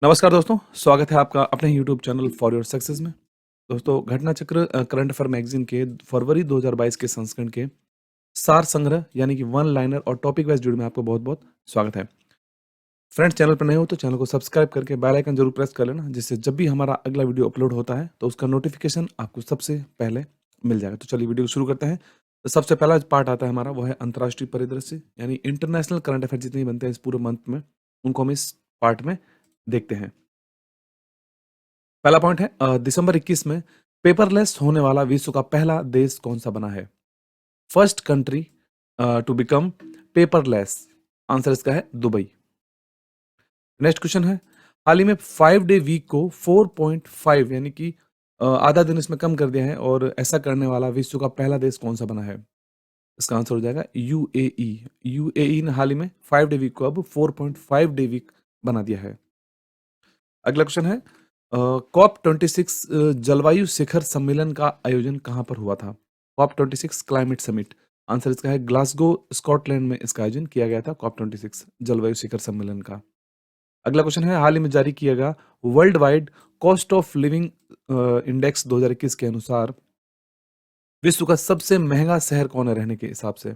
नमस्कार दोस्तों, स्वागत है आपका अपने YouTube channel for your success में। दोस्तों, घटना चक्र करंट अफेयर मैगज़ीन के फरवरी 2022 के संस्करण के सार संग्रह यानी कि वन लाइनर और टॉपिक वाइज़ वीडियो में आपका बहुत-बहुत स्वागत है। फ्रेंड्स, चैनल पर नए हो तो चैनल को सब्सक्राइब करके बेल आइकन ज़रूर प्रेस कर लेना, जिससे जब भी हमारा अगला वीडियो अपलोड होता है तो उसका नोटिफ़िकेशन आपको सबसे पहले मिल जाएगा। तो चलिए वीडियो शुरू करते हैं। तो सबसे पहला पार्ट आता है हमारा, वो है अंतर्राष्ट्रीय परिदृश्य यानी इंटरनेशनल करंट अफेयर जितने भी बनते हैं इस पूरे मंथ में, उनको हम इस पार्ट में देखते हैं। पहला पॉइंट है दिसंबर 21 में पेपरलेस होने वाला विश्व का पहला देश कौन सा बना है? First country to become paperless. Answer इसका है दुबई। नेक्स्ट क्वेश्चन है, हाल ही में 5 डे वीक को 4.5 यानी कि आधा दिन इसमें कम कर दिया है, और ऐसा करने वाला विश्व का पहला देश कौन सा बना है? इसका आंसर हो जाएगा यूएई। यूएई ने हाल ही में 5 डे वीक को अब 4.5 डे वीक बना दिया है। अगला क्वेश्चन है, कॉप 26 जलवायु शिखर सम्मेलन का आयोजन कहाँ पर हुआ था? Corp 26 climate summit. आंसर इसका है ग्लासगो, स्कॉटलैंड में इसका आयोजन किया गया था, कॉप 26 जलवायु शिखर सम्मेलन का। अगला क्वेश्चन है, हाल ही में जारी किया गया world wide cost of living index 2021 के अनुसार विश्व का सबसे महंगा शहर कौन है रहने के हिसाब से?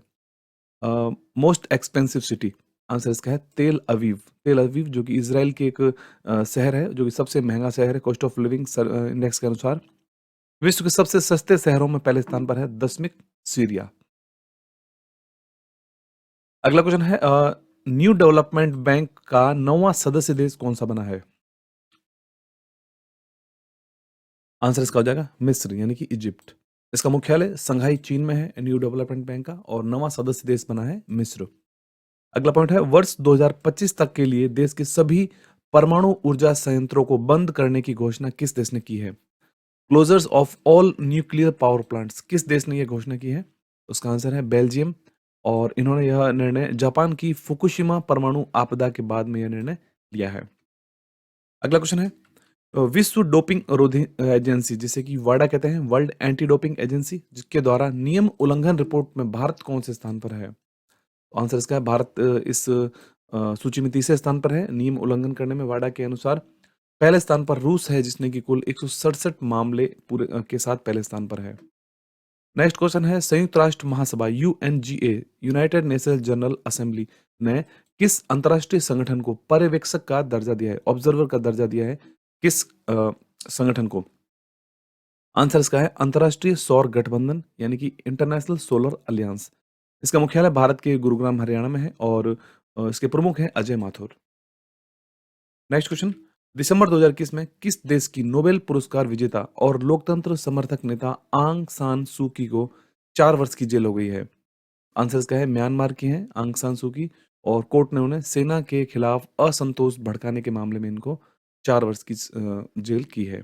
Most expensive city. आंसर इसका है तेल अवीव। तेल अवीव जो कि इज़राइल की एक शहर है, जो कि सबसे महँगा शहर है कॉस्ट ऑफ लिविंग इंडेक्स के अनुसार। विश्व के सबसे सस्ते शहरों में पहले स्थान पर है दशमिक सीरिया। अगला क्वेश्चन है, न्यू डेवलपमेंट बैंक का 9वां सदस्य देश कौन-सा बना है? आंसर इसका हो जाएगा मिस्र यानी कि इजिप्ट। इसका मुख्यालय संघाई चीन में है न्यू डेवलपमेंट बैंक का, और 9वां सदस्य देश बना है मिस्र। अगला पॉइंट है, वर्ष 2025 तक के लिए देश के सभी परमाणु ऊर्जा संयंत्रों को बंद करने की घोषणा किस देश ने की है? Closures of all nuclear power plants, किस देश ने यह घोषणा की है? उसका आंसर है बेल्जियम, और इन्होंने यह निर्णय जापान की फुकुशिमा परमाणु आपदा के बाद में यह निर्णय लिया है। अगला क्वेश्चन है, विश्व डोपिंग रोधी एजेंसी जिसे कि वाडा कहते हैं, वर्ल्ड एंटी डोपिंग एजेंसी, जिसके द्वारा नियम उल्लंघन रिपोर्ट में भारत कौन से स्थान पर है? आंसर इसका है भारत इस सूची में तीसरे स्थान पर है नियम उल्लंघन करने में वाडा के अनुसार। पहले स्थान पर रूस है जिसने कि कुल 167 मामले पूरे के साथ पहले स्थान पर है। नेक्स्ट क्वेश्चन है, संयुक्त राष्ट्र महासभा UNGA United Nations General Assembly ने किस अंतर्राष्ट्रीय संगठन को पर्यवेक्षक का दर्जा दिया है, ऑब्जर्वर का दर्जा दिया है किस संगठन को? आंसर इसका है अंतर्राष्ट्रीय सौर गठबंधन यानी कि इंटरनेशनल सोलर अलियंस। इसका मुख्यालय भारत के गुरुग्राम हरियाणा में है, और इसके प्रमुख हैं अजय माथुर। नेक्स्ट क्वेश्चन, दिसंबर 2021 में किस देश की नोबेल पुरस्कार विजेता और लोकतंत्र समर्थक नेता आंग सान सू की को 4 वर्ष की जेल हो गई है? आंसर इसका है म्यांमार की हैं आंग सान सू की, और कोर्ट ने उन्हें सेना के खिलाफ असंतोष भड़काने के मामले में इनको 4 वर्ष की जेल की है।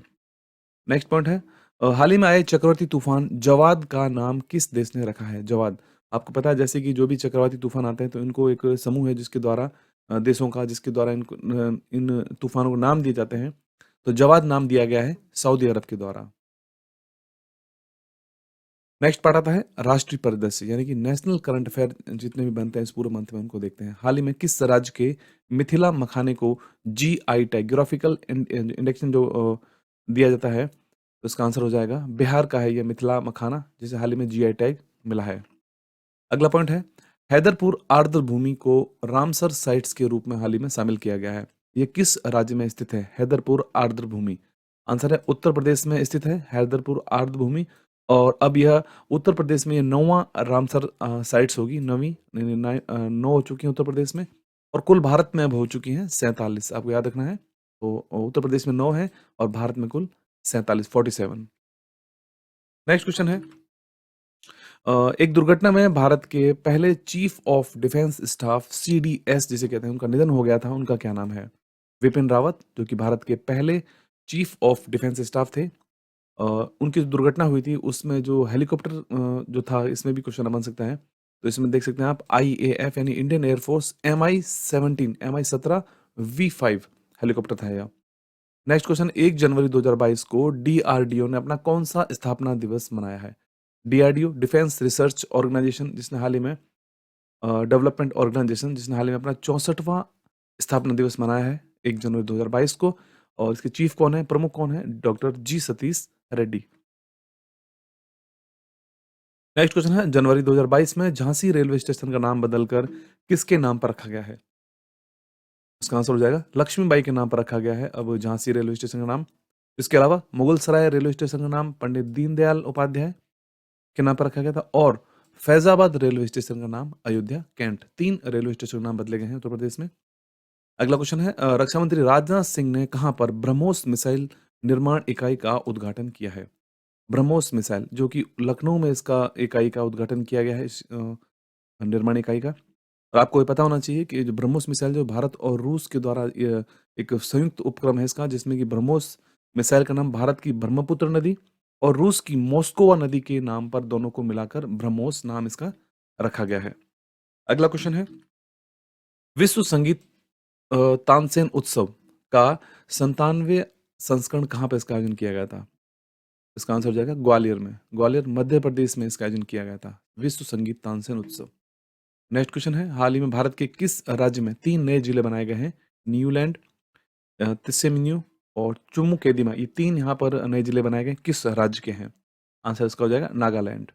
नेक्स्ट पॉइंट है, हाल ही में आए चक्रवाती तूफान जवाद का नाम किस देश ने रखा है? जवाद, आपको पता है जैसे कि जो भी चक्रवाती तूफान आते हैं तो इनको एक समूह है जिसके द्वारा देशों का, जिसके द्वारा इनको इन तूफानों को नाम दिए जाते हैं। तो जवाद नाम दिया गया है सऊदी अरब के द्वारा। नेक्स्ट पार्ट आता है राष्ट्रीय परिदृश्य यानी कि नेशनल करंट अफेयर जितने भी बनते हैं इस पूरे मंथ में उनको देखते हैं। हाल ही में किस राज्य के मिथिला मखाने को जीआई टैग, ग्राफिकल इंडेक्शन जो दिया जाता है, तो इसका आंसर हो जाएगा बिहार का है यह मिथिला मखाना, जिसे हाल ही में जीआई टैग मिला है। अगला पॉइंट है, हैदरपुर आर्द्र भूमि को रामसर साइट्स के रूप में हाल ही में शामिल किया गया है। ये किस राज्य में स्थित है हैदरपुर आर्द्र भूमि? आंसर है उत्तर प्रदेश में स्थित है हैदरपुर आर्द्र भूमि, और अब यह उत्तर प्रदेश में ये 9वां रामसर साइट्स होगी। 9 हो चुकी हैं उत्तर प्रदेश में, और कुल भारत में अब हो चुकी हैं 47। आपको याद रखना है, तो उत्तर प्रदेश में 9 है और भारत में कुल 47। नेक्स्ट क्वेश्चन है, एक दुर्घटना में भारत के पहले chief of defence staff CDS जिसे कहते हैं, उनका निधन हो गया था। उनका क्या नाम है? विपिन रावत, जो कि भारत के पहले चीफ ऑफ डिफेंस स्टाफ थे। उनकी जो दुर्घटना हुई थी उसमें जो हेलीकॉप्टर जो था, इसमें भी क्वेश्चन बन सकता है। तो इसमें देख सकते हैं आप आईएएफ यानी Indian air force MI-17 V5 helicopter था यह। नेक्स्ट क्वेश्चन, 1 जनवरी 2022 को डीआरडीओ ने अपना कौन सा स्थापना दिवस मनाया है? डीआरडीओ डिफेंस रिसर्च ऑर्गेनाइजेशन जिसने हाल ही में डेवलपमेंट ऑर्गेनाइजेशन जिसने हाल ही में अपना 64वां स्थापना दिवस मनाया है। 1 जनवरी 2022 को और इसके चीफ कौन है, प्रमुख कौन है? डॉक्टर जी सतीश रेड्डी। नेक्स्ट क्वेश्चन है जनवरी 2022 में झांसी रेलवे स्टेशन का नाम बदलकर किसके नाम पर रखा गया है? इसका आंसर हो जाएगा लक्ष्मीबाई के नाम पर रखा गया है अब झांसी रेलवे स्टेशन का नाम। इसके अलावा मुगल सराय रेलवे स्टेशन का नाम पंडित दीनदयाल उपाध्याय के नाम पर रखा गया था और फैजाबाद रेलवे स्टेशन का नाम अयोध्या कैंट। 3 रेलवे स्टेशन के नाम बदले गए हैं उत्तर प्रदेश में। अगला क्वेश्चन है रक्षा मंत्री राजनाथ सिंह ने कहां पर ब्रह्मोस मिसाइल निर्माण इकाई का उद्घाटन किया है? ब्रह्मोस मिसाइल जो कि लखनऊ में इसका इकाई का उद्घाटन किया गया है इस निर्माण इकाई का। और आपको ये पता होना चाहिए कि जो ब्रह्मोस मिसाइल जो भारत और रूस के द्वारा एक संयुक्त उपक्रम है इसका, जिसमें कि ब्रह्मोस मिसाइल का नाम भारत की ब्रह्मपुत्र नदी और रूस की मोस्कोवा नदी के नाम पर दोनों को मिलाकर ब्रह्मोस नाम इसका रखा गया है। अगला क्वेश्चन है विश्व संगीत तानसेन उत्सव का 97वें संस्करण कहाँ पे इसका आयोजन किया गया था? इसका आंसर हो जाएगा ग्वालियर में। ग्वालियर मध्य प्रदेश में इसका आयोजन किया गया था, विश्व संगीत तानसेन उत्सव। नेक्स्ट क्वेश्चन है हाल ही में भारत के किस राज्य में 3 नए जिले बनाए गए हैं? न्यूलैंड, तिस्सेमिन्यू और चुम्मू केदिमा, ये 3 यहाँ पर नए जिले बनाए गए किस राज्य के हैं? आंसर इसका हो जाएगा नागालैंड।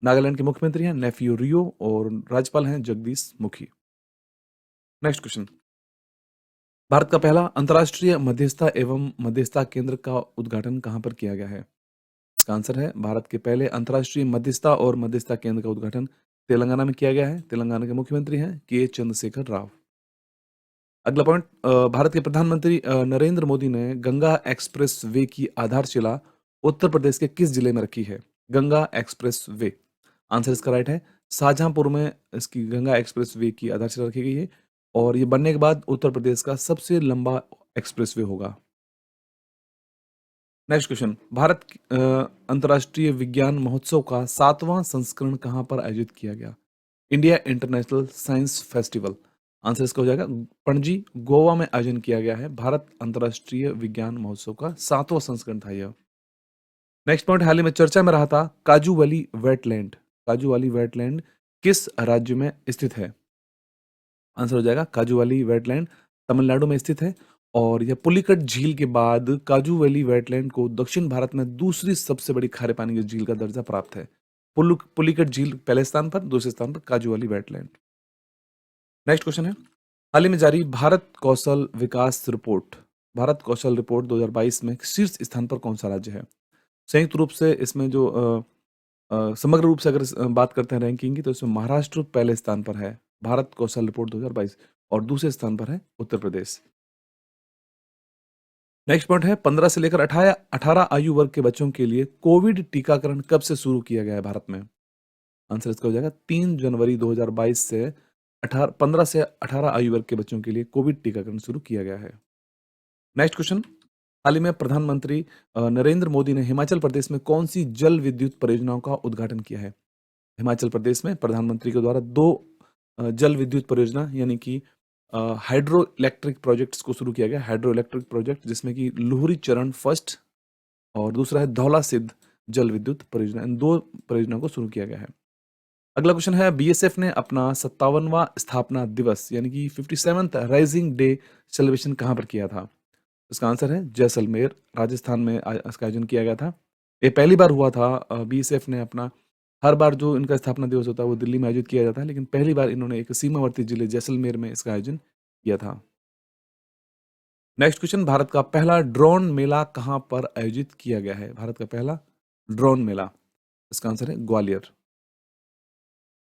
नागालैंड के मुख्यमंत्री हैं नेफियो रियो और राज्यपाल हैं जगदीश मुखी। नेक्स्ट क्वेश्चन भारत का पहला अंतर्राष्ट्रीय मध्यस्थता एवं मध्यस्थता केंद्र का उद्घाटन कहाँ पर किया गया है? इसका आंसर है भारत के पहले अंतर्राष्ट्रीय मध्यस्थता और मध्यस्थता केंद्र का उद्घाटन तेलंगाना में किया गया है। तेलंगाना के मुख्यमंत्री हैं के चंद्रशेखर राव। अगला पॉइंट भारत के प्रधानमंत्री नरेंद्र मोदी ने गंगा एक्सप्रेस वे की आधारशिला उत्तर प्रदेश के किस जिले में रखी है? गंगा एक्सप्रेस वे, आंसर इसका राइट है शाहजहांपुर में इसकी गंगा एक्सप्रेस वे की आधारशिला रखी गई है और ये बनने के बाद उत्तर प्रदेश का सबसे लंबा एक्सप्रेस वे होगा। नेक्स्ट क्वेश्चन भारत अंतर्राष्ट्रीय विज्ञान महोत्सव का 7वां संस्करण कहाँ पर आयोजित किया गया? India international science festival, answer इसका हो जाएगा पणजी गोवा में आयोजन किया गया है। भारत अंतर्राष्ट्रीय विज्ञान महोत्सव का 7वां संस्करण था यह। नेक्स्ट पॉइंट हाल ही में चर्चा में रहा था काजू वैली वेटलैंड। काजू वाली वेटलैंड किस राज्य में स्थित है? आंसर हो जाएगा काजू वैली वेटलैंड तमिलनाडु में स्थित है और यह पुलिकट झील के बाद काजू वैली वेटलैंड को दक्षिण भारत में दूसरी सबसे बड़ी खारे पानी की झील का दर्जा प्राप्त है। पुलिकट झील पहले स्थान पर, दूसरे स्थान पर काजू वैली वेटलैंड। नेक्स्ट क्वेश्चन है हाल ही में जारी भारत कौशल विकास रिपोर्ट, भारत कौशल रिपोर्ट 2022 में शीर्ष स्थान पर कौन सा राज्य है? संयुक्त रूप से इसमें जो समग्र रूप से अगर बात करते हैं रैंकिंग की तो इसमें महाराष्ट्र पहले स्थान पर है भारत कौशल रिपोर्ट 2022 और दूसरे स्थान पर है उत्तर प्रदेश। नेक्स्ट पॉइंट है 15 से लेकर 18 आयु वर्ग के बच्चों के लिए कोविड टीकाकरण कब से शुरू किया गया है भारत में? आंसर इसका हो जाएगा 3 जनवरी 2022 से 15 से 18 आयु वर्ग के बच्चों के लिए कोविड टीकाकरण शुरू किया गया है। नेक्स्ट क्वेश्चन हाल ही में प्रधानमंत्री नरेंद्र मोदी ने हिमाचल प्रदेश में कौन सी जल विद्युत परियोजनाओं का उद्घाटन किया है? हिमाचल प्रदेश में प्रधानमंत्री के द्वारा 2 जल विद्युत परियोजना यानी कि हाइड्रो इलेक्ट्रिक प्रोजेक्ट्स को शुरू किया गया। हाइड्रो इलेक्ट्रिक प्रोजेक्ट जिसमें कि लुहरी चरण फर्स्ट और दूसरा है धौला सिद्ध जल विद्युत परियोजना, इन 2 परियोजनाओं को शुरू किया गया है। अगला क्वेश्चन है बीएसएफ ने अपना 57वां स्थापना दिवस यानी कि 57th राइजिंग डे सेलिब्रेशन कहाँ पर किया था? इसका आंसर है जैसलमेर राजस्थान में इसका आयोजन किया गया था। ये पहली बार हुआ था बीएसएफ ने अपना, हर बार जो इनका स्थापना दिवस होता है वो दिल्ली में आयोजित किया जाता है लेकिन पहली बार इन्होंने एक सीमावर्ती जिले जैसलमेर में इसका आयोजन किया था। नेक्स्ट क्वेश्चन भारत का पहला ड्रोन मेला कहाँ पर आयोजित किया गया है? भारत का पहला ड्रोन मेला, इसका आंसर है ग्वालियर।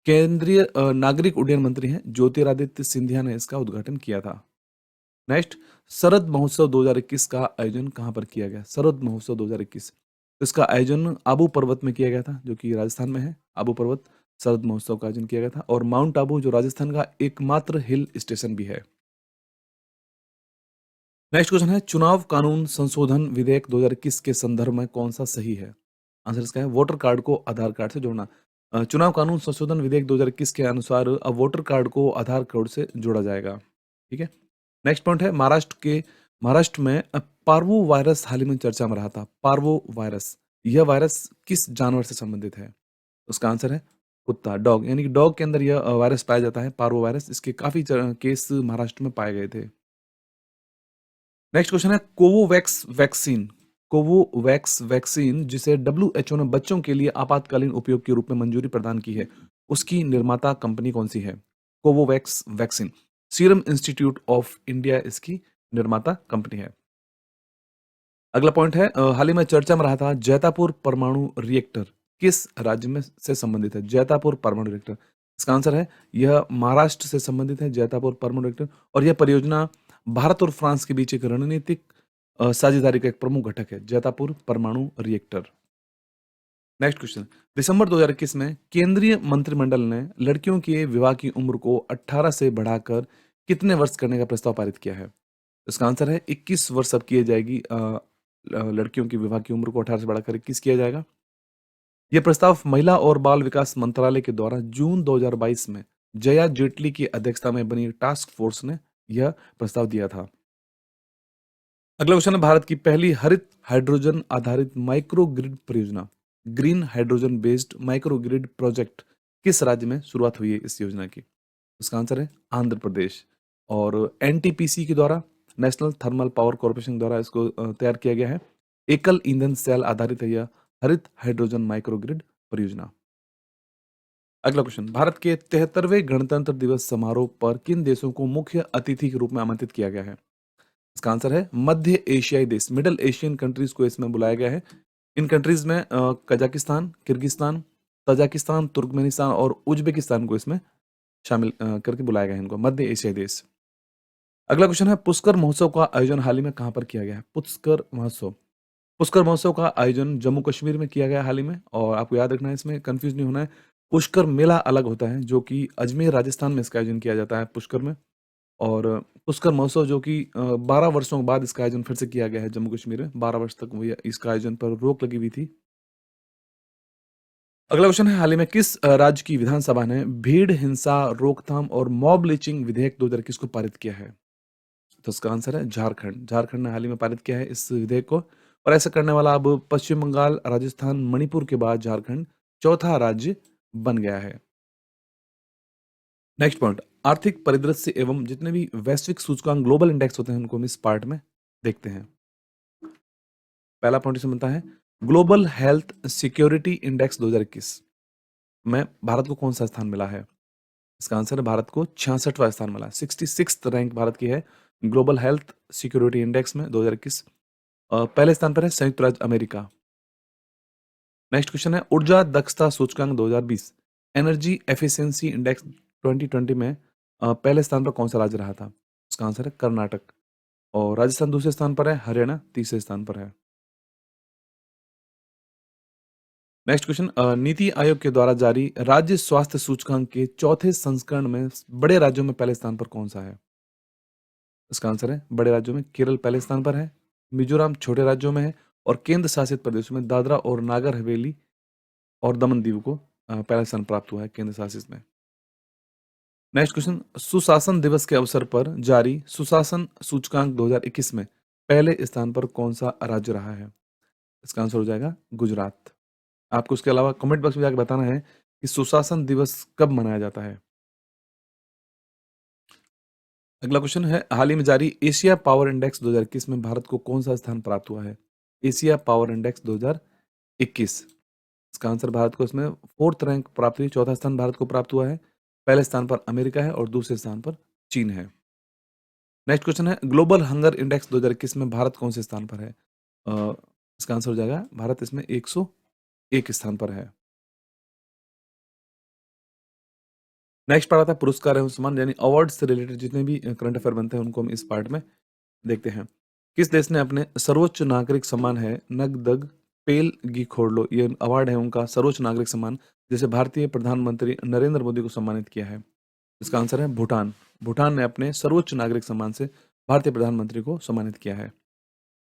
केंद्रीय नागरिक उड्डयन मंत्री हैं ज्योतिरादित्य सिंधिया ने इसका उद्घाटन किया था। नेक्स्ट शरद महोत्सव 2021 का आयोजन कहाँ पर किया गया? शरद महोत्सव 2021 इसका आयोजन आबू पर्वत में किया गया था जो कि राजस्थान में है। आबू पर्वत शरद महोत्सव का आयोजन किया गया था और माउंट आबू जो राजस्थान का एकमात्र हिल स्टेशन भी है। नेक्स्ट क्वेश्चन है चुनाव कानून संशोधन विधेयक 2021 के संदर्भ में कौन सा सही है? आंसर इसका है वोटर कार्ड को आधार कार्ड से जोड़ना। चुनाव कानून संशोधन विधेयक 2021 के अनुसार अब वोटर कार्ड को आधार कार्ड से जोड़ा जाएगा। ठीक है। नेक्स्ट पॉइंट है महाराष्ट्र में पार्वो वायरस हाल ही में चर्चा में रहा था। पार्वो वायरस, यह वायरस किस जानवर से संबंधित है? उसका आंसर है कुत्ता, डॉग, यानी कि डॉग के अंदर यह वायरस पाया जाता है पार्वो वायरस। इसके काफी केस महाराष्ट्र में पाए गए थे। नेक्स्ट क्वेश्चन है कोवोवैक्स वैक्सीन। कोवोवैक्स वैक्सीन जिसे डब्ल्यूएचओ ने बच्चों के लिए आपातकालीन उपयोग के रूप में मंजूरी प्रदान की है, उसकी निर्माता कंपनी कौन सी है? Covovax vaccine. Serum institute of India इसकी निर्माता कंपनी है। अगला पॉइंट है हाल ही में चर्चा में रहा था जैतापुर परमाणु रिएक्टर किस राज्य में से संबंधित है? जैतापुर परमाणु रिएक्टर, इसका आंसर है यह महाराष्ट्र से संबंधित है, जैतापुर परमाणु रिएक्टर। और यह परियोजना भारत और फ्रांस के बीच एक रणनीतिक साझेदारी का एक प्रमुख घटक है, जैतापुर परमाणु रिएक्टर। नेक्स्ट क्वेश्चन, दिसंबर 2021 में केंद्रीय मंत्रिमंडल ने लड़कियों के विवाह की उम्र को 18 से बढ़ाकर कितने वर्ष करने का प्रस्ताव पारित किया है? इसका आंसर है 21 वर्ष अब किए जाएगी। लड़कियों की विवाह की उम्र को 18 से बढ़ाकर 21 किया जाएगा। यह प्रस्ताव महिला और बाल विकास मंत्रालय के द्वारा जून 2022 में जया जेटली की अध्यक्षता में बनी टास्क फोर्स ने यह प्रस्ताव दिया था। अगला क्वेश्चन है भारत की पहली हरित हाइड्रोजन आधारित माइक्रो ग्रिड परियोजना, green hydrogen based micro grid project किस राज्य में शुरुआत हुई है इस योजना की? उसका आंसर है आंध्र प्रदेश। और एनटीपीसी के द्वारा, नेशनल थर्मल पावर कॉर्पोरेशन द्वारा इसको तैयार किया गया है। एकल ईंधन सेल आधारित है यह हरित हाइड्रोजन माइक्रो ग्रिड परियोजना। अगला क्वेश्चन, भारत के 73वें गणतंत्र दिवस समारोह पर किन देशों को मुख्य अतिथि के रूप में आमंत्रित किया गया है? इसका आंसर है मध्य एशियाई देश, मिडल एशियन कंट्रीज को इसमें बुलाया गया है। इन कंट्रीज में कजाकिस्तान, किर्गिस्तान, तजाकिस्तान, तुर्कमेनिस्तान और उज्बेकिस्तान को इसमें शामिल करके बुलाया गया है इनको, मध्य एशियाई देश। अगला क्वेश्चन है पुष्कर महोत्सव का आयोजन हाल ही में कहां पर किया गया है? पुष्कर महोत्सव का आयोजन जम्मू कश्मीर में किया गया हाल ही में। और आपको याद रखना है, इसमें कंफ्यूज नहीं होना है। पुष्कर मेला अलग होता है जो कि अजमेर राजस्थान में इसका आयोजन किया जाता है पुष्कर में। और पुष्कर महोत्सव जो कि 12 वर्षों बाद इसका आयोजन फिर से किया गया है जम्मू कश्मीर में। 12 वर्ष तक इसका आयोजन पर रोक लगी हुई थी। अगला क्वेश्चन है हाल ही में किस राज्य की विधानसभा ने भीड़ हिंसा रोकथाम और मॉब लिंचिंग विधेयक 2021 को पारित किया है? तो इसका आंसर है झारखंड। झारखंड ने हाल ही में पारित किया है इस विधेयक को। और ऐसा करने वाला अब पश्चिम बंगाल, राजस्थान, मणिपुर के बाद झारखंड चौथा राज्य बन गया है। नेक्स्ट पॉइंट, आर्थिक परिदृश्य एवं जितने भी वैश्विक सूचकांक ग्लोबल इंडेक्स होते हैं उनको हम इस पार्ट में देखते हैं। पहला पॉइंट इसमें बनता है ग्लोबल हेल्थ सिक्योरिटी इंडेक्स 2021 में भारत को कौन सा स्थान मिला है? इसका आंसर है भारत को 66वां स्थान मिला। 66th रैंक भारत की है ग्लोबल हेल्थ सिक्योरिटी इंडेक्स में 2021। पहले स्थान पर है संयुक्त राज्य अमेरिका। नेक्स्ट क्वेश्चन है ऊर्जा दक्षता सूचकांक 2020 एनर्जी एफिशिएंसी इंडेक्स 2020 में पहले स्थान पर कौन सा राज्य रहा था? इसका आंसर है कर्नाटक। और राजस्थान दूसरे स्थान पर है, हरियाणा तीसरे स्थान पर है। नेक्स्ट क्वेश्चन, नीति आयोग के द्वारा जारी राज्य स्वास्थ्य सूचकांक के चौथे संस्करण में बड़े राज्यों में पहले स्थान पर कौन सा है? इसका आंसर है बड़े राज्यों में केरल पहले स्थान पर है, मिजोरम छोटे राज्यों में है और केंद्र शासित प्रदेशों में दादरा और नागर हवेली और दमन दीव को पहला स्थान प्राप्त हुआ है केंद्र शासित में। नेक्स्ट क्वेश्चन, सुशासन दिवस के अवसर पर जारी सुशासन सूचकांक 2021 में पहले स्थान पर कौन सा राज्य रहा है? इसका आंसर हो जाएगा गुजरात। आपको इसके अलावा कमेंट बॉक्स में जाकर बताना है कि सुशासन दिवस कब मनाया जाता है। अगला क्वेश्चन है हाल ही में जारी एशिया पावर इंडेक्स 2021 में भारत को कौन सा स्थान प्राप्त हुआ है? एशिया पावर इंडेक्स 2021, इसका आंसर भारत को इसमें फोर्थ रैंक प्राप्त हुई, चौथा स्थान भारत को प्राप्त हुआ है। पहले स्थान पर अमेरिका है और दूसरे स्थान पर चीन है। नेक्स्ट क्वेश्चन है ग्लोबल हंगर इंडेक्स 2021 में भारत कौन से स्थान पर है? इसका आंसर हो जाएगा भारत इसमें 101 स्थान पर है। नेक्स्ट पार्ट आता है पुरस्कार एवं सम्मान यानी अवार्ड से रिलेटेड जितने भी करंट अफेयर बनते हैं उनको हम इस पार्ट में देखते हैं। किस देश ने अपने सर्वोच्च नागरिक सम्मान है नगदग पेल गी खोरलो, ये अवार्ड है उनका सर्वोच्च नागरिक सम्मान, जिसे भारतीय प्रधानमंत्री नरेंद्र मोदी को सम्मानित किया है? इसका आंसर है भूटान। भूटान ने अपने सर्वोच्च नागरिक सम्मान से भारतीय प्रधानमंत्री को सम्मानित किया है।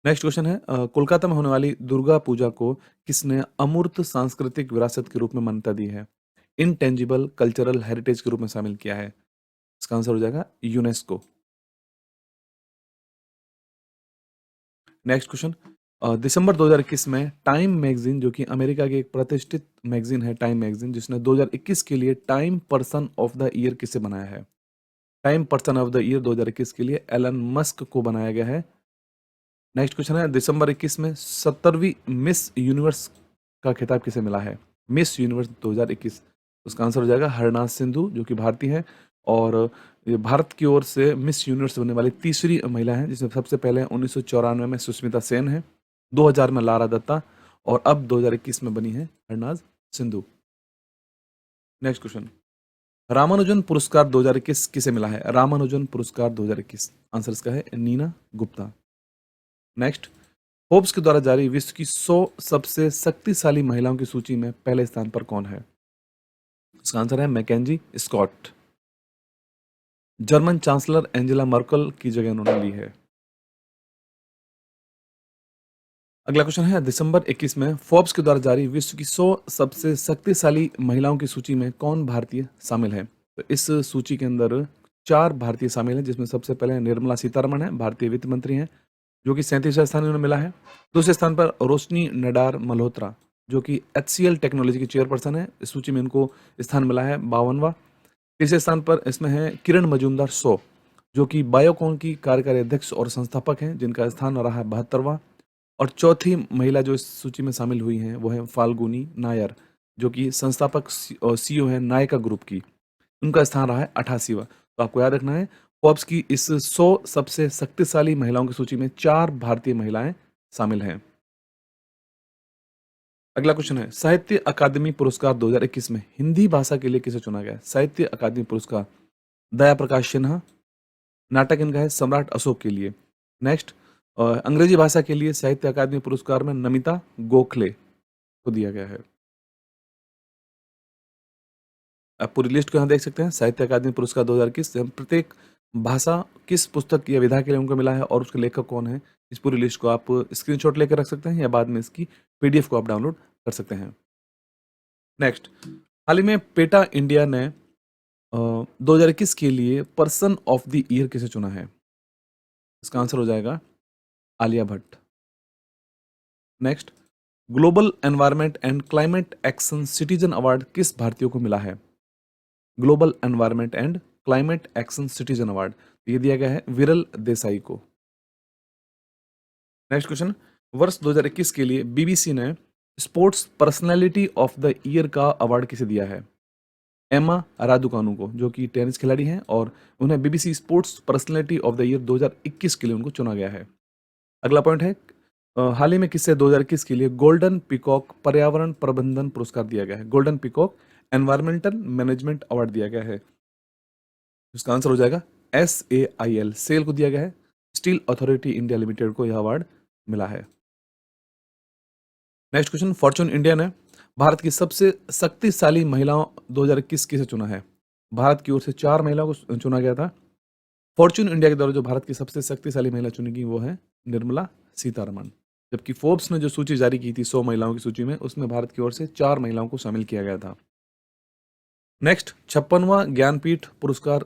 नेक्स्ट क्वेश्चन है कोलकाता में होने वाली दुर्गा पूजा को किसने अमूर्त सांस्कृतिक विरासत के रूप में मान्यता दी है? इनटेंजिबल कल्चरल हेरिटेज के रूप में शामिल किया है? इसका आंसर हो जाएगा यूनेस्को। नेक्स्ट क्वेश्चन, दिसंबर 2021 में टाइम मैगजीन जो कि अमेरिका की एक प्रतिष्ठित मैगजीन है, टाइम मैगजीन, जिसने 2021 के लिए time person of the year किसे बनाया है? Time person of the year 2021 के लिए एलन मस्क को बनाया गया है। नेक्स्ट क्वेश्चन है, दिसंबर 21 में 70वीं मिस यूनिवर्स का खिताब किसे मिला है? मिस यूनिवर्स 2021, उसका आंसर हो जाएगा हरनाज सिंधु, जो कि भारतीय है और ये भारत की ओर से मिस यूनिवर्स बनने वाली तीसरी महिला है, जिसमें सबसे पहले 1994 में सुष्मिता सेन है, 2000 में लारा दत्ता और अब 2021 में बनी है हरनाज सिंधु। नेक्स्ट क्वेश्चन, रामानुजन पुरस्कार 2021 किसे मिला है? रामानुजन पुरस्कार 2021, आंसर इसका है नीना गुप्ता। नेक्स्ट, फोर्ब्स के द्वारा जारी विश्व की 100 सबसे शक्तिशाली महिलाओं की सूची में पहले स्थान पर कौन है? इसका आंसर है MacKenzie Scott. German chancellor Angela Merkel की जगह उन्होंने ली है। अगला क्वेश्चन है, दिसंबर 21 में फोर्ब्स के द्वारा जारी विश्व की 100 सबसे शक्तिशाली महिलाओं की सूची में कौन भारतीय शामिल है? तो इस सूची के अंदर 4 भारतीय शामिल हैं, जिसमें सबसे पहले निर्मला सीतारमण है, भारतीय वित्त मंत्री हैं, जो कि 37वां स्थान उन्हें मिला है। दूसरे स्थान पर रोशनी नडार मल्होत्रा, जो कि HCL टेक्नोलॉजी की चेयरपर्सन है, इस सूची में इनको स्थान मिला है 52वां। तीसरे स्थान पर इसमें है किरण मजूमदार शो, जो कि बायोकॉन की कार्यकारी अध्यक्ष और संस्थापक हैं, जिनका स्थान रहा है 72वां। और चौथी महिला जो इस सूची में शामिल हुई हैं वो है फाल्गुनी नायर, जो कि संस्थापक और CEO है नायका ग्रुप की, उनका स्थान रहा है 88वां। तो आपको याद रखना है, फोर्ब्स की इस 100 सबसे शक्तिशाली महिलाओं की सूची में 4 भारतीय महिलाएं शामिल हैं। अगला क्वेश्चन है, साहित्य अकादमी पुरस्कार 2021 में हिंदी भाषा के लिए किसे चुना गया? साहित्य अकादमी पुरस्कार दया प्रकाश सिन्हा, नाटक इनका है सम्राट अशोक के लिए। नेक्स्ट, अंग्रेजी भाषा के लिए साहित्य अकादमी पुरस्कार में नमिता गोखले को दिया गया है। आप पूरी लिस्ट को यहाँ देख सकते हैं, साहित्य अकादमी पुरस्कार 2021 प्रत्येक भाषा किस पुस्तक या विधा के लिए उनको मिला है और उसके लेखक कौन है, इस पूरी लिस्ट को आप स्क्रीनशॉट लेकर रख सकते हैं या बाद में इसकी PDF को आप डाउनलोड कर सकते हैं। नेक्स्ट, हाल ही में पेटा इंडिया ने 2021 के लिए पर्सन ऑफ द ईयर किसे चुना है? इसका आंसर हो जाएगा Alia Bhatt. Next, global environment and climate action citizen award किस भारतीय को मिला है? Global environment and climate action citizen award ये दिया गया है विरल देसाई को। नेक्स्ट क्वेश्चन, वर्ष 2021 के लिए BBC ने sports personality of the year का अवार्ड किसे दिया है? एमा रादुकानु को, जो कि टेनिस खिलाड़ी हैं और उन्हें BBC sports personality of the year 2021 के लिए उनको चुना गया है। अगला पॉइंट है, हाल ही में किसे 2021 के लिए गोल्डन पीकॉक पर्यावरण प्रबंधन पुरस्कार दिया गया है? Golden peacock environmental management award दिया गया है, इसका आंसर हो जाएगा SAIL, सेल को दिया गया है। स्टील अथॉरिटी इंडिया लिमिटेड को यह अवार्ड मिला है। नेक्स्ट क्वेश्चन, फॉर्च्यून इंडिया ने भारत की सबसे शक्तिशाली महिलाओं 2021 किसे चुना है? भारत की ओर से 4 महिलाओं को चुना गया था। फॉर्च्यून इंडिया के द्वारा जो भारत की सबसे शक्तिशाली महिला चुनी गई वो है निर्मला सीतारमण, जबकि फोर्ब्स ने जो सूची जारी की थी 100 महिलाओं की सूची में, उसमें भारत की ओर से 4 महिलाओं को शामिल किया गया था। नेक्स्ट, 56वां ज्ञानपीठ पुरस्कार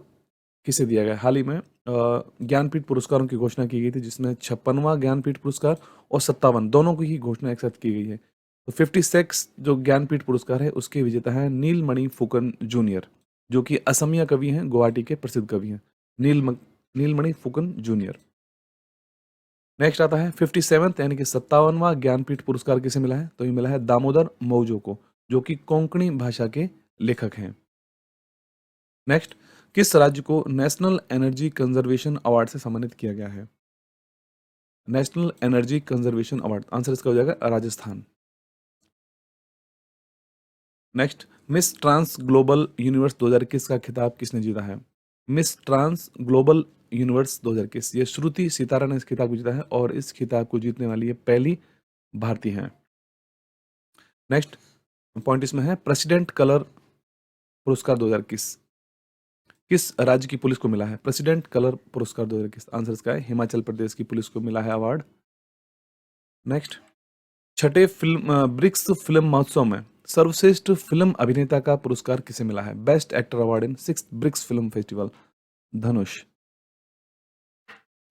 किसे दिया गया? हाल ही में ज्ञानपीठ पुरस्कारों की घोषणा की गई थी, जिसमें 56वां ज्ञानपीठ पुरस्कार और 57 दोनों की ही घोषणा एक साथ की गई है। तो 56 जो ज्ञानपीठ पुरस्कार है उसके विजेता है नीलमणि फुकन जूनियर, जो कि असमिया कवि हैं, गुवाहाटी के प्रसिद्ध कवि हैं, नीलमणि फुकन जूनियर। नेक्स्ट आता है 57th यानी कि 57वां ज्ञानपीठ पुरस्कार किसे मिला है? तो ये मिला है दामोदर मौजो को, जो कि कोंकणी भाषा के लेखक हैं। नेक्स्ट, किस राज्य को नेशनल एनर्जी कंजर्वेशन अवार्ड से सम्मानित किया गया है? National energy conservation award, answer इसका हो जाएगा Rajasthan. Next, Miss Trans Global Universe 2021 का खिताब किसने जीता है? मिस ट्रांस ग्लोबल यूनिवर्स 2021 ये श्रुति सितारा ने इस खिताब को जीता है और इस खिताब को जीतने वाली ये पहली भारतीय हैं। नेक्स्ट पॉइंट इसमें है, प्रेसिडेंट कलर पुरस्कार 2021 किस राज्य की पुलिस को मिला है? प्रेसिडेंट कलर पुरस्कार 2021, आंसर इसका है हिमाचल प्रदेश की पुलिस को मिला है अवार्ड। नेक्स्ट, छठे ब्रिक्स फिल्म महोत्सव में सर्वश्रेष्ठ फिल्म अभिनेता का पुरस्कार किसे मिला है? Best actor award in 6th BRICS film festival, Dhanush.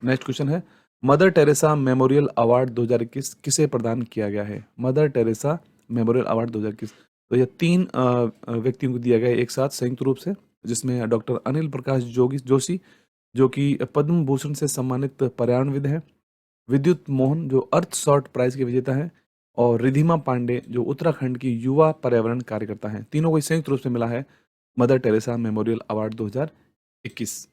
Next question है, मदर टेरेसा मेमोरियल अवार्ड 2021 किसे प्रदान किया गया है? मदर टेरेसा मेमोरियल अवार्ड 2021, तो यह 3 व्यक्तियों को दिया गया है एक साथ संयुक्त रूप से, जिसमें डॉक्टर अनिल प्रकाश जोशी, जो कि पद्म भूषण से सम्मानित पर्यावरणविद हैं, विद्युत मोहन जो अर्थ शॉर्ट प्राइज के विजेता हैं, और रिधिमा पांडे जो उत्तराखंड की युवा पर्यावरण कार्यकर्ता हैं। तीनों को संयुक्त रूप से मिला है Mother Teresa memorial award 2021।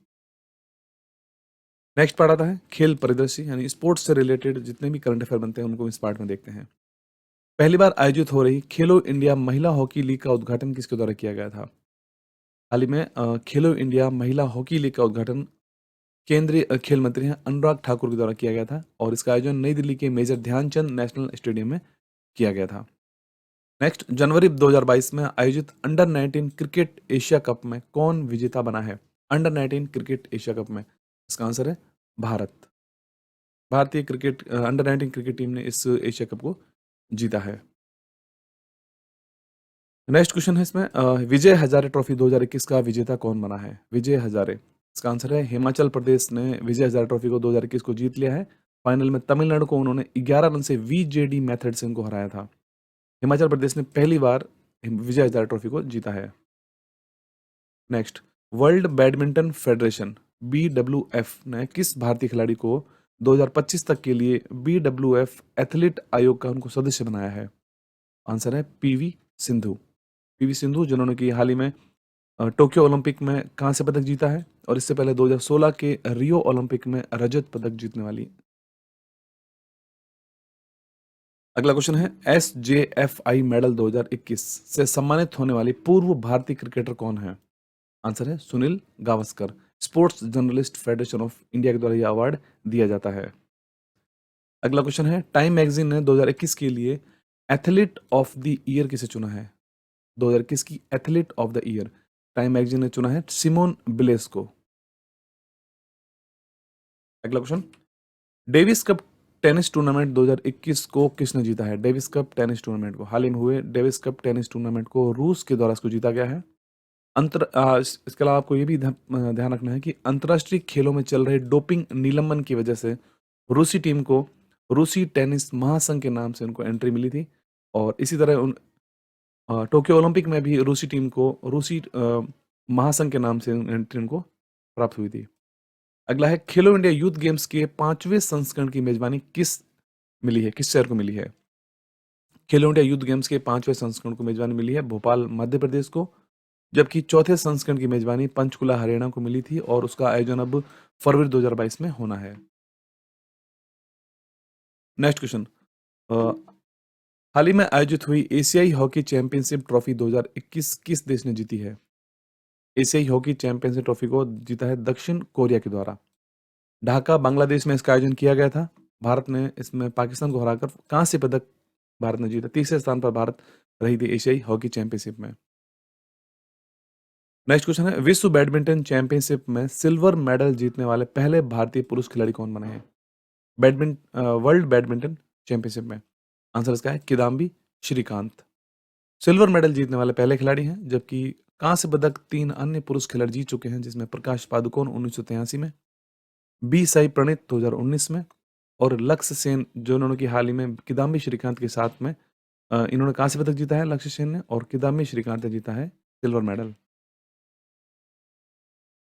Next part आता है खेल परिदृश्य, यानी स्पोर्ट्स से रिलेटेड जितने भी करंट अफेयर बनते हैं उनको इस पार्ट में देखते हैं। पहली बार आयोजित हो रही खेलो इंडिया महिला हॉकी लीग का उद्घाटन किसके द्वारा किया गया था? हाल ही में खेलो इंडिया महिला हॉकी लीग का उद्घाटन केंद्रीय खेल मंत्री हैं अनुराग ठाकुर के द्वारा किया गया था, और इसका आयोजन नई दिल्ली के मेजर ध्यानचंद नेशनल स्टेडियम में किया गया था। नेक्स्ट, जनवरी 2022 में आयोजित अंडर 19 क्रिकेट एशिया कप में कौन विजेता बना है? अंडर 19 क्रिकेट एशिया कप में इसका आंसर है भारत। भारतीय क्रिकेट अंडर 19 क्रिकेट टीम ने इस एशिया कप को जीता है। नेक्स्ट क्वेश्चन है इसमें विजय हजारे ट्रॉफी 2021 का विजेता कौन बना है? विजय हजारे, इसका आंसर है हिमाचल प्रदेश ने विजय हजारे ट्रॉफी को 2021 को जीत लिया है। फाइनल में तमिलनाडु को उन्होंने 11 रन से वीजेडी मेथड से उनको हराया था। हिमाचल प्रदेश ने पहली बार विजय हजारे ट्रॉफी को जीता है। Next, world badminton federation BWF ने किस भारतीय खिलाड़ी को 2025 तक के लिए BWF एथलीट आयोग का उनको सदस्य बनाया है? आंसर है पीवी सिंधु। पीवी सिंधु जिन्होंने कि हाल ही में टोक्यो ओलंपिक में कांस्य पदक जीता है, और इससे पहले 2016 के रियो ओलंपिक में रजत पदक जीतने वाली। अगला क्वेश्चन है SJFI मेडल 2021 से सम्मानित होने वाली पूर्व भारतीय क्रिकेटर कौन है? आंसर है Sunil Gavaskar. Sports journalist federation of India के द्वारा यह अवार्ड दिया जाता है। अगला क्वेश्चन है टाइम मैगजीन ने 2021 के लिए एथलीट ऑफ द ईयर किसे चुना है? 2021 की athlete of the year time magazine ने चुना है सिमोन बिलेस को। अगला question, Davis cup tennis tournament 2021 को किसने जीता है? डेविस कप टेनिस टूर्नामेंट को हाल ही में हुए डेविस कप टेनिस टूर्नामेंट को रूस के द्वारा इसको जीता गया है। इसके अलावा आपको ये भी ध्यान रखना है कि अंतर्राष्ट्रीय खेलों में चल रहे डोपिंग निलंबन की वजह से रूसी टीम को रूसी टेनिस महासंघ के नाम से उनको एंट्री मिली थी, और इसी तरह टोक्यो ओलंपिक में भी रूसी टीम को रूसी महासंघ के नाम से एंट्री उनको प्राप्त हुई थी। अगला है खेलो इंडिया यूथ गेम्स के 5वें संस्करण की मेजबानी किस शहर को मिली है? खेलो इंडिया यूथ गेम्स के 5वें संस्करण को मेजबानी मिली है भोपाल मध्य प्रदेश को, जबकि चौथे संस्करण की मेजबानी पंचकुला हरियाणा को मिली थी, और उसका आयोजन अब फरवरी 2022 में होना है। नेक्स्ट क्वेश्चन, हाल ही में आयोजित हुई एशियाई हॉकी चैंपियनशिप ट्रॉफी 2021 किस देश ने जीती है? एशियाई हॉकी चैंपियनशिप ट्रॉफी को जीता है दक्षिण कोरिया के द्वारा। ढाका बांग्लादेश में इसका आयोजन किया गया था। भारत ने इसमें पाकिस्तान को हराकर कांस्य पदक भारत ने जीता। तीसरे स्थान पर भारत रही थी एशियाई हॉकी चैंपियनशिप में। नेक्स्ट क्वेश्चन है विश्व बैडमिंटन चैंपियनशिप में सिल्वर मेडल जीतने वाले पहले भारतीय पुरुष खिलाड़ी कौन बने हैं? वर्ल्ड बैडमिंटन चैंपियनशिप में आंसर इसका है किदाम्बी श्रीकांत। सिल्वर मेडल जीतने वाले पहले खिलाड़ी हैं, जबकि कांस्य पदक 3 अन्य पुरुष खिलाड़ी जीत चुके हैं, जिसमें प्रकाश पादुकोण 1983 में, बी साई प्रणीत 2019 में, और लक्ष्य सेन जो इन्होंने की हाल ही में किदाम्बी श्रीकांत के साथ में इन्होंने कांस्य पदक जीता है लक्ष्य सेन ने, और किदाम्बी श्रीकांत ने जीता है सिल्वर मेडल।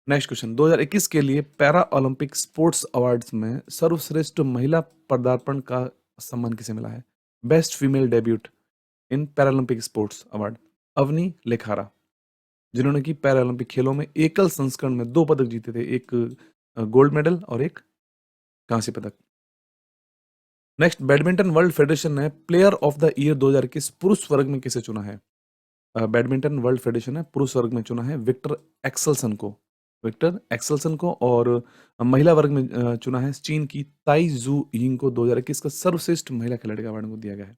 नेक्स्ट क्वेश्चन, 2021 के लिए पैरा ओलंपिक स्पोर्ट्स अवार्ड्स में सर्वश्रेष्ठ महिला पदार्पण का सम्मान किसे मिला है? Best female debut in Paralympic sports award Avani Lekhara, जिन्होंने की पैरालंपिक खेलों में एकल संस्करण में 2 पदक जीते थे, एक गोल्ड मेडल और एक कांस्य पदक। नेक्स्ट, बैडमिंटन वर्ल्ड फेडरेशन ने प्लेयर ऑफ द ईयर 2021 पुरुष वर्ग में किसे चुना है? बैडमिंटन वर्ल्ड फेडरेशन ने पुरुष वर्ग में चुना है विक्टर एक्सेल्सन को, और महिला वर्ग में चुना है चीन की ताई जू यिंग को। 2021 का सर्वश्रेष्ठ महिला खिलाड़ी का अवार्ड को दिया गया है।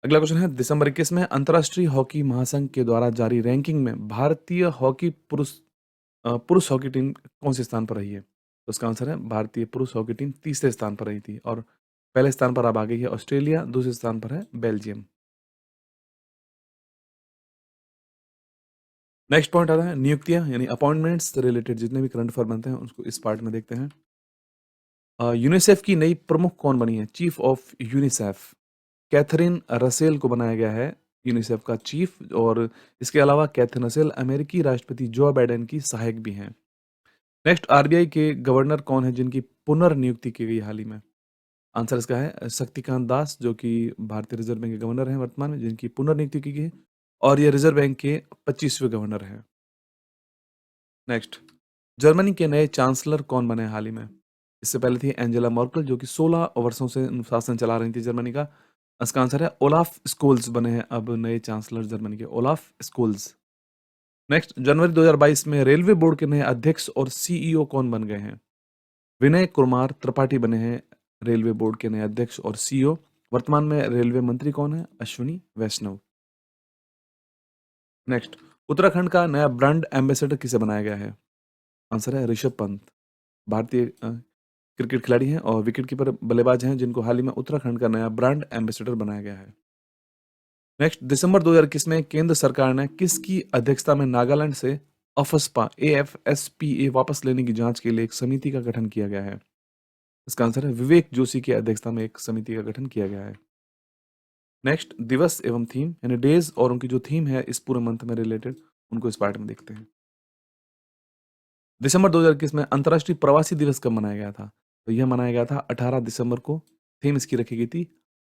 अगला क्वेश्चन है दिसंबर 21 में अंतर्राष्ट्रीय हॉकी महासंघ के द्वारा जारी रैंकिंग में भारतीय हॉकी पुरुष हॉकी टीम कौन से स्थान पर रही है? तो उसका आंसर है भारतीय पुरुष हॉकी टीम तीसरे स्थान पर रही थी, और पहले स्थान पर अब आ गई है ऑस्ट्रेलिया, दूसरे स्थान पर है बेल्जियम। नेक्स्ट पॉइंट आता है नियुक्तियां, यानी अपॉइंटमेंट्स से रिलेटेड जितने भी करंट अफेयर बनते हैं उसको इस पार्ट में देखते हैं। यूनिसेफ की नई प्रमुख कौन बनी है? Chief of UNICEF Catherine Russell को बनाया गया है यूनिसेफ का चीफ, और इसके अलावा कैथरीन रसेल अमेरिकी राष्ट्रपति जो बाइडेन की सहायक भी हैं। नेक्स्ट, आरबीआई के गवर्नर कौन है जिनकी पुनर्नियुक्ति की गई हाल ही में? आंसर इसका है शक्तिकांत दास, जो कि भारतीय रिज़र्व बैंक के गवर्नर हैं वर्तमान में, जिनकी पुनर्नियुक्ति की गई है और ये रिज़र्व बैंक के 25वें गवर्नर हैं। नेक्स्ट, जर्मनी के नए चांसलर कौन बने हाल ही में? इससे पहले थी एंजेला मर्केल, जो कि 16 वर्षों से शासन चला रही थी जर्मनी का। इसका आंसर है ओलाफ स्कोल्स बने हैं अब नए चांसलर जर्मनी के, ओलाफ स्कोल्स। नेक्स्ट, जनवरी 2022 में रेलवे बोर्ड के नए अध्यक्ष और सीईओ कौन बन गए हैं? विनय कुमार त्रिपाठी बने हैं रेलवे बोर्ड के नए अध्यक्ष और सीईओ। वर्तमान में रेलवे मंत्री कौन है? अश्विनी वैष्णव। नेक्स्ट, उत्तराखंड का नया ब्रांड एम्बेसडर किसे बनाया गया है? आंसर है ऋषभ पंत, भारतीय क्रिकेट खिलाड़ी हैं और विकेटकीपर बल्लेबाज हैं, जिनको हाल ही में उत्तराखंड का नया ब्रांड एम्बेसडर बनाया गया है। नेक्स्ट, दिसंबर 2021 में केंद्र सरकार ने किसकी अध्यक्षता में नागालैंड से अफस्पा AFSPA वापस लेने की जांच के लिए एक समिति का गठन किया गया है? इसका आंसर है विवेक जोशी की अध्यक्षता में एक समिति का गठन किया गया है। नेक्स्ट, दिवस एवं थीम यानी डेज और उनकी जो थीम है इस पूरे मंथ में रिलेटेड, उनको इस पार्ट में देखते हैं। दिसंबर 2021 में अंतर्राष्ट्रीय प्रवासी दिवस कब मनाया गया था? तो यह मनाया गया था 18 दिसंबर को। थीम इसकी रखी गई थी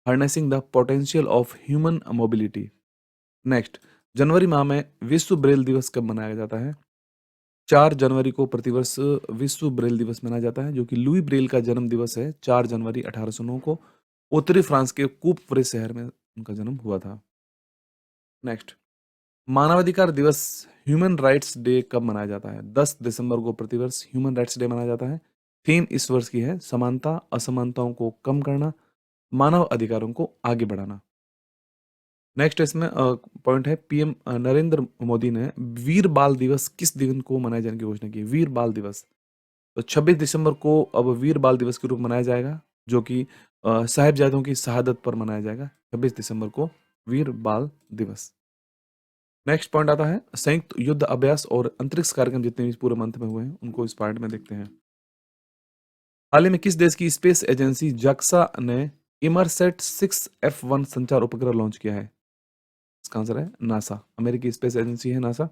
harnessing the potential of human mobility. Next, जनवरी माह में विश्व ब्रेल दिवस कब मनाया जाता है? 4 जनवरी को प्रतिवर्ष विश्व ब्रेल दिवस मनाया जाता है, जो कि लुई ब्रेल का जन्म दिवस है। 4 जनवरी 1809 को उत्तरी फ्रांस के कूपवरे शहर में उनका जन्म हुआ था। नेक्स्ट, मानवाधिकार दिवस ह्यूमन राइट्स डे कब मनाया जाता है? 10 दिसंबर को प्रतिवर्ष ह्यूमन राइट्स डे मनाया जाता है। थीम इस वर्ष की है समानता, असमानताओं को कम करना, मानव अधिकारों को आगे बढ़ाना। नेक्स्ट इसमें पॉइंट है पीएम नरेंद्र मोदी ने वीर बाल दिवस किस दिन को मनाए जाने की घोषणा की? वीर बाल दिवस तो 26 दिसंबर को अब वीर बाल दिवस के रूप में मनाया जाएगा, जो कि साहिबजादों की शहादत पर मनाया जाएगा 26 दिसंबर को वीर बाल दिवस। नेक्स्ट पॉइंट आता है संयुक्त युद्ध अभ्यास और अंतरिक्ष कार्यक्रम जितने भी इस पूरे मंथ में हुए हैं उनको इस पार्ट में देखते हैं। हाल ही में किस देश की स्पेस एजेंसी जक्सा ने इमरसेट 6F1 संचार उपग्रह लॉन्च किया है? इसका आंसर है नासा, अमेरिकी स्पेस एजेंसी है नासा।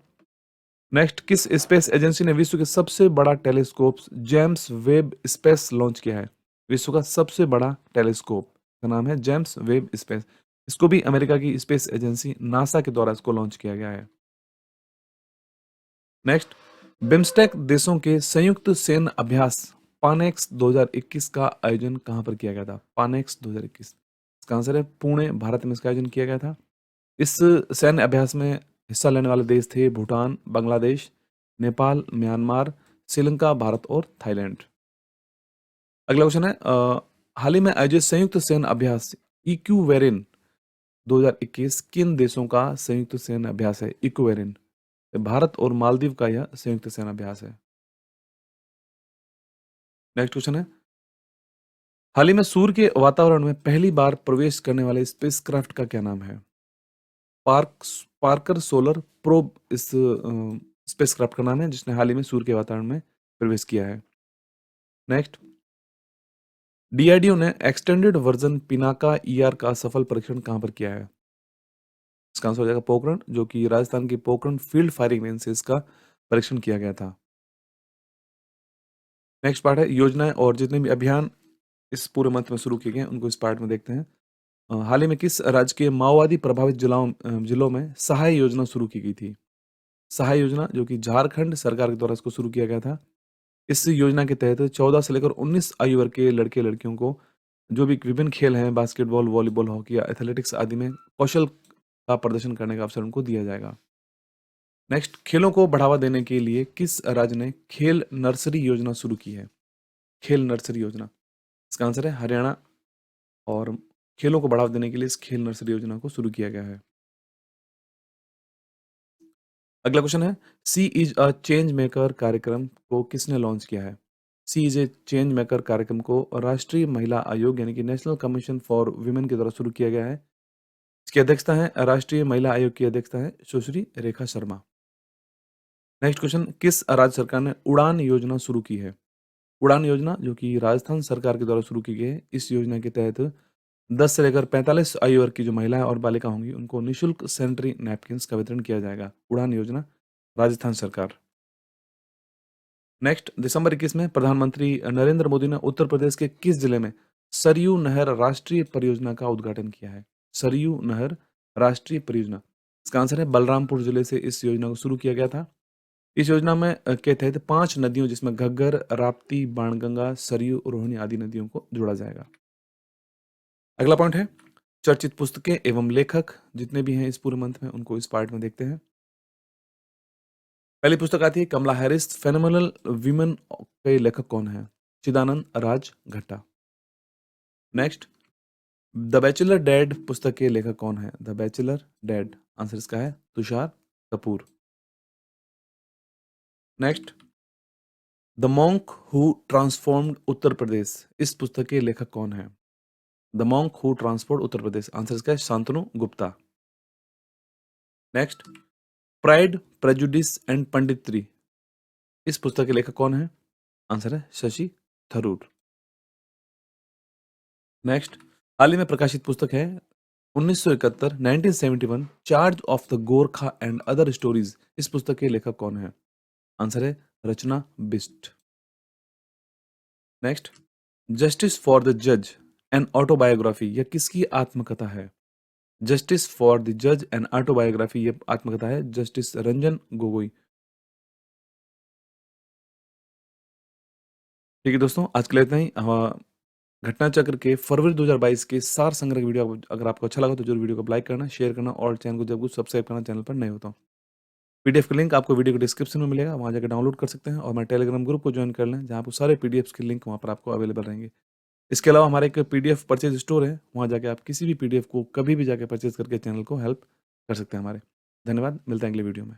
नेक्स्ट, किस स्पेस एजेंसी ने विश्व के सबसे बड़ा telescope James Webb space launch किया है? विश्व का सबसे बड़ा टेलीस्कोप का नाम है जेम्स वेब स्पेस। इसको भी अमेरिका की स्पेस एजेंसी नासा के द्वारा इसको लॉन्च किया गया है। नेक्स्ट, बिम्स्टेक देशों के संयुक्त सैन्य अभ्यास पानेक्स 2021 का आयोजन कहां पर किया गया था? पानेक्स 2021, इसका आंसर है पुणे, भारत में इसका आयोजन किया गया था। इस सैन्य अभ्यास में हिस्सा लेने वाले देश थे भूटान, बांग्लादेश, नेपाल, म्यांमार, श्रीलंका, भारत और थाईलैंड। अगला क्वेश्चन है हाल ही में आयोजित संयुक्त सैन्य अभ्यास इक्यूवेरिन 2021 किन देशों का संयुक्त सैन्य अभ्यास है? इक्यूवेरिन भारत और मालदीव का यह संयुक्त सैन्य अभ्यास है। नेक्स्ट क्वेश्चन है हाल ही में सूर्य के वातावरण में पहली बार प्रवेश करने वाले स्पेसक्राफ्ट का क्या नाम है? पार्कर सोलर प्रोब इस स्पेसक्राफ्ट का नाम है, जिसने हाल ही में सूर्य के वातावरण में प्रवेश किया है। नेक्स्ट, डीआरडीओ ने एक्सटेंडेड वर्जन पिनाका ईआर का सफल परीक्षण कहां पर किया है? इसका आंसर हो जाएगा पोखरण, जो कि राजस्थान की पोखरण फील्ड फायरिंग रेंज से इसका परीक्षण किया गया था। नेक्स्ट पार्ट है योजनाएं और जितने भी अभियान इस पूरे मंथ में शुरू किए गए हैं उनको इस पार्ट में देखते हैं। हाल ही में किस राज्य के माओवादी प्रभावित जिलों में सहाय योजना शुरू की गई थी? सहाय योजना, जो कि झारखंड सरकार के द्वारा इसको शुरू किया गया था। इस योजना के तहत 14 से लेकर 19 आयु वर्ग के लड़के लड़कियों को जो भी विभिन्न खेल हैं बास्केटबॉल, वॉलीबॉल, हॉकी या एथलेटिक्स आदि में कौशल का प्रदर्शन करने का अवसर उनको दिया जाएगा। नेक्स्ट, खेलों को बढ़ावा देने के लिए किस राज्य ने खेल नर्सरी योजना शुरू की है? खेल नर्सरी योजना, इसका आंसर है हरियाणा, और खेलों को बढ़ावा देने के लिए इस खेल नर्सरी योजना को शुरू किया गया है। अगला क्वेश्चन है सी इज अ चेंज मेकर कार्यक्रम को किसने लॉन्च किया है? सी इज ए चेंज मेकर कार्यक्रम को राष्ट्रीय महिला आयोग यानी कि नेशनल कमीशन फॉर वुमेन के द्वारा शुरू किया गया है। इसकी अध्यक्षता है राष्ट्रीय महिला आयोग की अध्यक्षता है सुश्री रेखा शर्मा। नेक्स्ट क्वेश्चन, किस राज्य सरकार ने उड़ान योजना शुरू की है? उड़ान योजना, जो कि राजस्थान सरकार के द्वारा शुरू की गई है। इस योजना के तहत 10 से लेकर 45 आयु वर्ग की जो महिलाएं और बालिका होंगी उनको निःशुल्क सैनिटरी नैपकिन्स का वितरण किया जाएगा। उड़ान योजना, राजस्थान सरकार। नेक्स्ट, दिसंबर 21 में प्रधानमंत्री नरेंद्र मोदी ने उत्तर प्रदेश के किस जिले में सरयू नहर राष्ट्रीय परियोजना का उद्घाटन किया है? सरयू नहर राष्ट्रीय परियोजना, इसका आंसर है बलरामपुर जिले से इस योजना को शुरू किया गया था। इस योजना में के तहत 5 नदियों जिसमें घग्गर, राप्ती, बाणगंगा, सरयू, रोहिणी आदि नदियों को जोड़ा जाएगा। अगला पॉइंट है चर्चित पुस्तकें एवं लेखक जितने भी हैं इस पूरे मंथ में उनको इस पार्ट में देखते हैं। पहली पुस्तक आती है कमला हैरिस फेनोमेनल वीमेन के लेखक कौन है? चिदानंद राज घट्टा। नेक्स्ट, द बैचलर डैड पुस्तक के लेखक कौन है? द बैचलर डैड, आंसर इसका है Tushar Kapoor. Next, the monk who transformed Uttar Pradesh, इस पुस्तक के लेखक कौन है? The monk who transformed Uttar Pradesh, answer इसका है Shantanu Gupta. Next, pride prejudice and punditry, इस पुस्तक के लेखक कौन है? आंसर है शशि थरूर। नेक्स्ट, हाल ही में प्रकाशित पुस्तक है 1971 1971 charge of the Gorkha and other stories, इस पुस्तक के लेखक कौन है? आंसर है रचना Bisht. Next, justice for the जज एन ऑटोबायोग्राफी, यह किसकी आत्मकथा है? जस्टिस फॉर द जज एन ऑटोबायोग्राफी, यह आत्मकथा है जस्टिस रंजन गोगोई। ठीक है दोस्तों, आज के लिए इतना ही। घटना चक्र के फरवरी 2022 के सार संग्रह वीडियो अगर आपको अच्छा लगा तो जरूर वीडियो को लाइक करना, शेयर करना और चैनल को जब कुछ सब्सक्राइब करना चैनल पर नए होता हूँ। पीडीएफ का लिंक आपको वीडियो के डिस्क्रिप्शन में मिलेगा, वहाँ जाकर डाउनलोड कर सकते हैं और हमारे टेलीग्राम ग्रुप को ज्वाइन कर लें जहाँ पर सारे पीडीएफ के लिंक वहाँ पर आपको अवेलेबल रहेंगे। इसके अलावा हमारे एक पीडीएफ परचेज स्टोर है, वहाँ जाके आप किसी भी पीडीएफ को कभी भी जाके परचेज करके चैनल को हेल्प कर सकते हैं हमारे। धन्यवाद, मिलते हैं अगले वीडियो में।